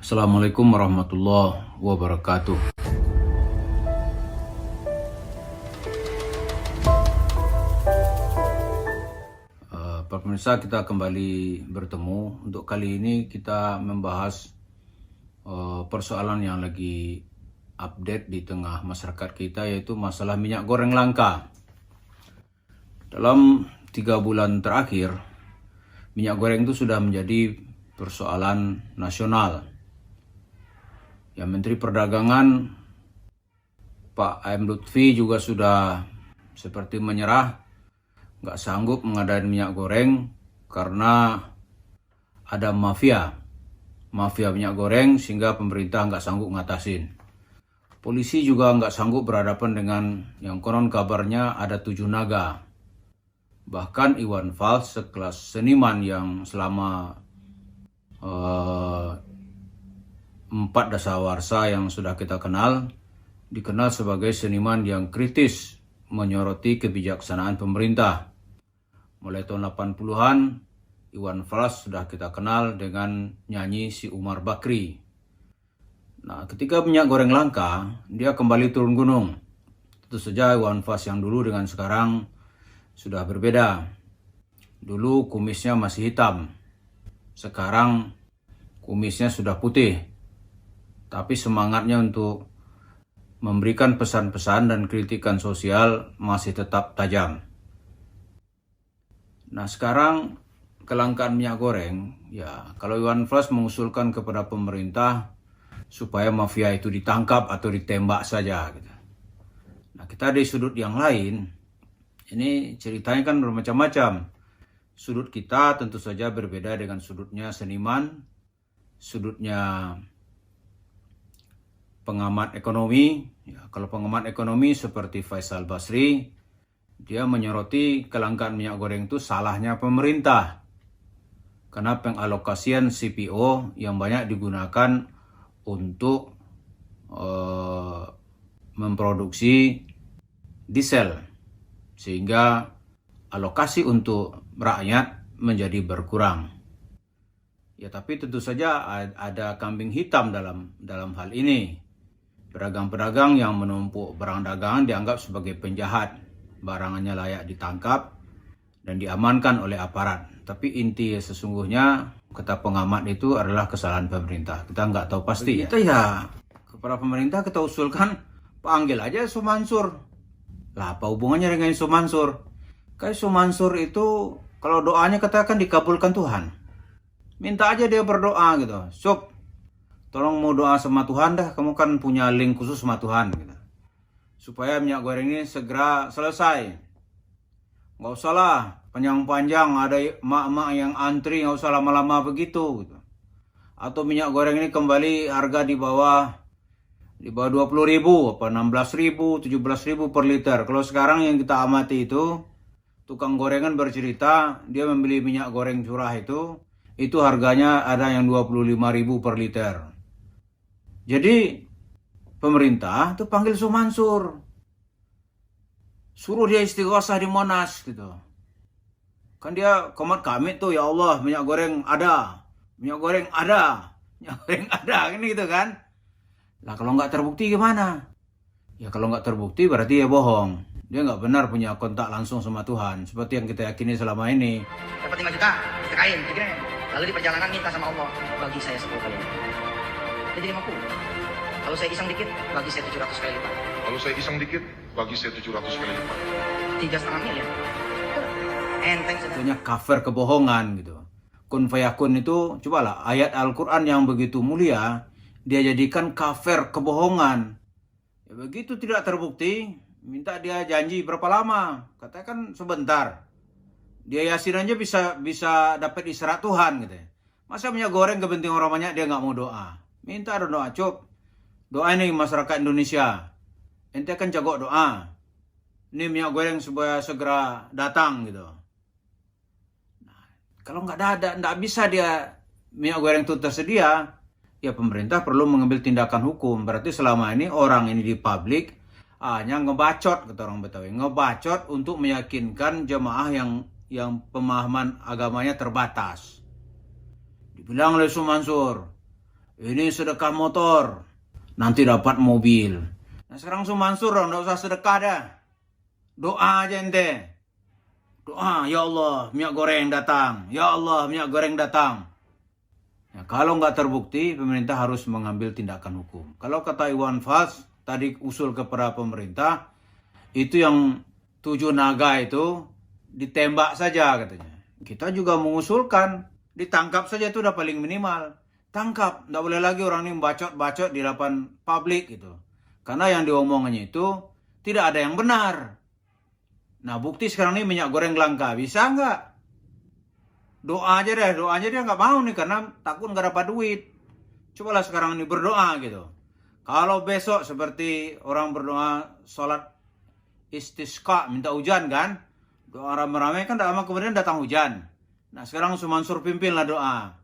Assalamualaikum warahmatullahi wabarakatuh. Pemirsa, kita kembali bertemu. Untuk kali ini kita membahas persoalan yang lagi update di tengah masyarakat kita, yaitu masalah minyak goreng langka. Dalam 3 bulan terakhir, minyak goreng itu sudah menjadi persoalan nasional. Ya, Menteri Perdagangan Pak A.M. Lutfi juga sudah seperti menyerah, nggak sanggup mengadakan minyak goreng karena ada mafia minyak goreng, sehingga pemerintah nggak sanggup ngatasin. Polisi juga nggak sanggup berhadapan dengan yang konon kabarnya ada 7 naga. Bahkan Iwan Fals, sekelas seniman yang selama 4 dasawarsa yang sudah kita kenal, dikenal sebagai seniman yang kritis menyoroti kebijaksanaan pemerintah. Mulai tahun 80-an, Iwan Fals sudah kita kenal dengan nyanyi Si Umar Bakri. Nah, ketika minyak goreng langka, dia kembali turun gunung. Tentu saja Iwan Fals yang dulu dengan sekarang sudah berbeda. Dulu kumisnya masih hitam, sekarang kumisnya sudah putih. Tapi semangatnya untuk memberikan pesan-pesan dan kritikan sosial masih tetap tajam. Nah, sekarang kelangkaan minyak goreng, ya kalau Iwan Fals mengusulkan kepada pemerintah supaya mafia itu ditangkap atau ditembak saja gitu. Nah, kita di sudut yang lain, ini ceritanya kan bermacam-macam. Sudut kita tentu saja berbeda dengan sudutnya seniman, sudutnya pengamat ekonomi. Ya, kalau pengamat ekonomi seperti Faisal Basri, dia menyoroti kelangkaan minyak goreng itu salahnya pemerintah, karena pengalokasian CPO yang banyak digunakan untuk memproduksi diesel, sehingga alokasi untuk rakyat menjadi berkurang. Ya, tapi tentu saja ada kambing hitam dalam hal ini. Pedagang-pedagang yang menumpuk barang dagangan dianggap sebagai penjahat. Barangannya layak ditangkap dan diamankan oleh aparat. Tapi inti sesungguhnya, kata pengamat, itu adalah kesalahan pemerintah. Kita nggak tahu pasti. Kita ya kepada pemerintah kita usulkan, panggil aja Yusuf Mansur. Lah, apa hubungannya dengan Yusuf Mansur? Kayak Yusuf Mansur itu kalau doanya katakan dikabulkan Tuhan. Minta aja dia berdoa gitu. Sob, tolong mau doa sama Tuhan dah, kamu kan punya link khusus sama Tuhan gitu. Supaya minyak goreng ini segera selesai. Nggak usah lah panjang-panjang, ada emak-emak yang antri, nggak usah lama-lama begitu gitu. Atau minyak goreng ini kembali harga di bawah 20.000, apa 16.000, 17.000 per liter. Kalau sekarang yang kita amati itu, tukang gorengan bercerita dia membeli minyak goreng curah itu harganya ada yang 25.000 per liter. Jadi pemerintah tuh panggil Yusuf Mansur, suruh dia istighosah di Monas gitu. Kan dia komat kami tuh, ya Allah minyak goreng ada, minyak goreng ada, minyak goreng ada, ini gitu kan. Lah kalau nggak terbukti gimana? Ya kalau nggak terbukti berarti ya bohong. Dia nggak benar punya kontak langsung sama Tuhan, seperti yang kita yakini selama ini. Dapat 5 juta, kita kain, lalu di perjalanan minta sama Allah, bagi saya 10 kali lipat. Jadi 50. Kalau saya iseng dikit, bagi saya 700 kali lipat. Kalau saya iseng dikit, bagi saya 700 kali lipat. 3,5 miliar. Enteng sudah. Tentunya cover kebohongan gitu. Kun fayakun itu, cobalah ayat Al-Quran yang begitu mulia, dia jadikan cover kebohongan. Ya, begitu tidak terbukti, minta dia janji berapa lama? Katakan sebentar. Dia yasin aja bisa dapat isyarat Tuhan gitu ya. Masa minyak goreng kepentingan orang banyak dia nggak mau doa? Minta ada doa, cop. Doa ini masyarakat Indonesia. Ente kan jago doa. Ini minyak goreng supaya segera datang gitu. Nah, kalau nggak bisa dia minyak goreng itu tersedia, ya pemerintah perlu mengambil tindakan hukum. Berarti selama ini orang ini di publik hanya ngebacot, kata orang Betawi, ngebacot untuk meyakinkan jemaah yang pemahaman agamanya terbatas. Dibilang oleh Yusuf Mansur, ini sedekah motor, nanti dapat mobil. Nah sekarang Mansur nggak usah sedekah dah. Doa aja ente. Doa, ya Allah minyak goreng datang. Ya Allah minyak goreng datang. Nah, kalau nggak terbukti, pemerintah harus mengambil tindakan hukum. Kalau kata Iwan Fals, tadi usul kepada pemerintah, itu yang 7 naga itu ditembak saja katanya. Kita juga mengusulkan, ditangkap saja itu udah paling minimal. Tangkap, nggak boleh lagi orang ini bacot-bacot di depan publik gitu. Karena yang diomongannya itu tidak ada yang benar. Nah bukti sekarang ini minyak goreng langka, bisa nggak? Doa aja deh, doanya dia nggak mau nih karena takut nggak dapat duit. Cobalah sekarang ini berdoa gitu. Kalau besok seperti orang berdoa sholat istisqa, minta hujan kan, doa rame-rame kan, tak lama kemudian datang hujan. Nah sekarang Mansur pimpinlah doa.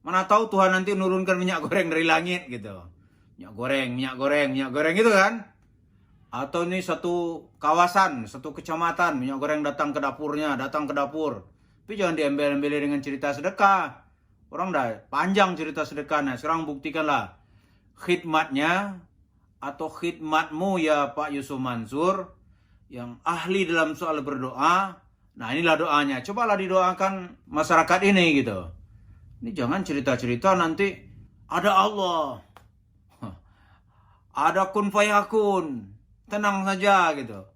Mana tahu Tuhan nanti nurunkan minyak goreng dari langit gitu. Minyak goreng gitu kan. Atau ini satu kawasan, satu kecamatan, minyak goreng datang ke dapurnya, datang ke dapur. Tapi jangan diembel-embeli dengan cerita sedekah. Orang dah panjang cerita sedekah. Nah sekarang buktikanlah khidmatnya atau khidmatmu ya Pak Yusuf Mansur yang ahli dalam soal berdoa. Nah inilah doanya, cobalah didoakan masyarakat ini gitu. Ini jangan cerita-cerita nanti ada Allah, ada kun fayakun, tenang saja gitu.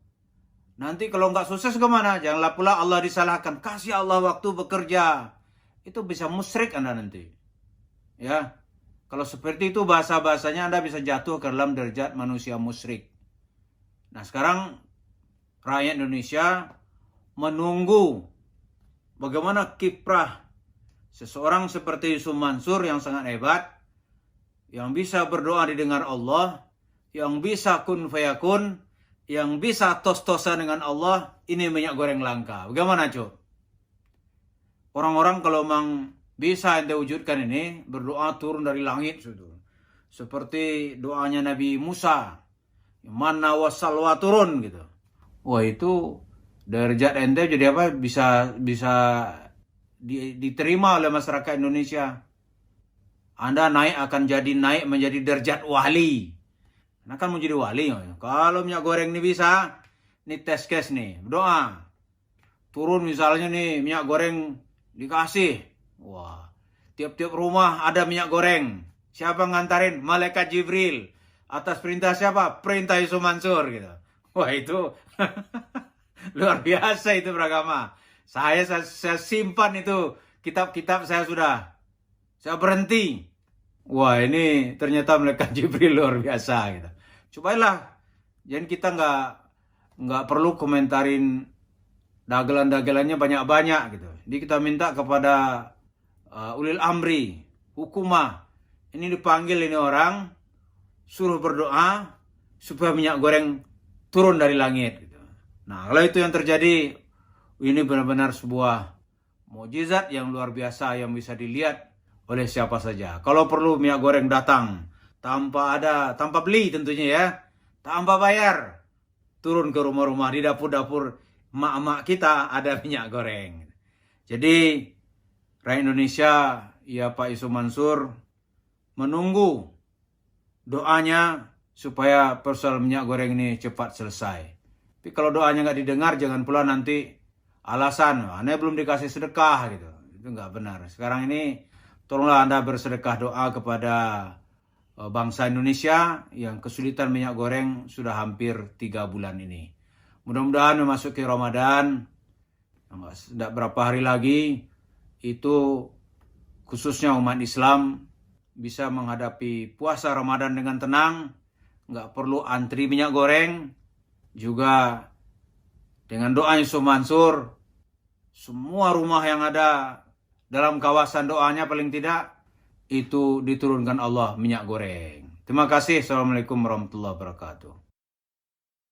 Nanti kalau nggak sukses gimana? Janganlah pula Allah disalahkan. Kasih Allah waktu bekerja. Itu bisa musyrik Anda nanti. Ya, kalau seperti itu bahasa-bahasanya Anda bisa jatuh ke dalam derajat manusia musyrik. Nah sekarang rakyat Indonesia menunggu bagaimana kiprah seseorang seperti Yusuf Mansur yang sangat hebat, yang bisa berdoa didengar Allah, yang bisa kun fayakun, yang bisa tos-tosan dengan Allah. Ini minyak goreng langka. Bagaimana Cuk? Orang-orang kalau memang bisa ente wujudkan ini, berdoa turun dari langit seperti doanya Nabi Musa, mana wasalwa turun gitu. Wah itu derajat ente jadi apa, bisa diterima oleh masyarakat Indonesia. Anda akan naik menjadi derajat wali. Nah kan mau jadi wali. Kalau minyak goreng ini bisa, ini test case nih, doa. Turun misalnya nih minyak goreng dikasih. Wah, tiap-tiap rumah ada minyak goreng. Siapa ngantarin? Malaikat Jibril. Atas perintah siapa? Perintah Yusuf Mansur gitu. Wah itu luar biasa itu beragama. Saya simpan itu kitab-kitab saya berhenti. Wah ini ternyata malaikat Jibril luar biasa gitu. Cobalah, jadi kita nggak perlu komentarin dagelan-dagelannya banyak-banyak gitu. Jadi kita minta kepada ulil amri, hukumah, ini dipanggil ini orang, suruh berdoa supaya minyak goreng turun dari langit gitu. Nah kalau itu yang terjadi, ini benar-benar sebuah mukjizat yang luar biasa yang bisa dilihat oleh siapa saja. Kalau perlu minyak goreng datang tanpa beli tentunya ya, tanpa bayar, turun ke rumah-rumah, di dapur-dapur mak-mak kita ada minyak goreng. Jadi rakyat Indonesia ya Pak Yusuf Mansur menunggu doanya supaya persoalan minyak goreng ini cepat selesai. Tapi kalau doanya nggak didengar, jangan pula nanti alasan, Anda belum dikasih sedekah gitu. Itu nggak benar. Sekarang ini tolonglah Anda bersedekah doa kepada bangsa Indonesia yang kesulitan minyak goreng sudah hampir 3 bulan ini. Mudah-mudahan memasuki Ramadan, tidak berapa hari lagi, itu khususnya umat Islam bisa menghadapi puasa Ramadan dengan tenang, nggak perlu antri minyak goreng, juga dengan doa Yusuf Mansur, semua rumah yang ada dalam kawasan doanya paling tidak, itu diturunkan Allah minyak goreng. Terima kasih. Assalamualaikum warahmatullahi wabarakatuh.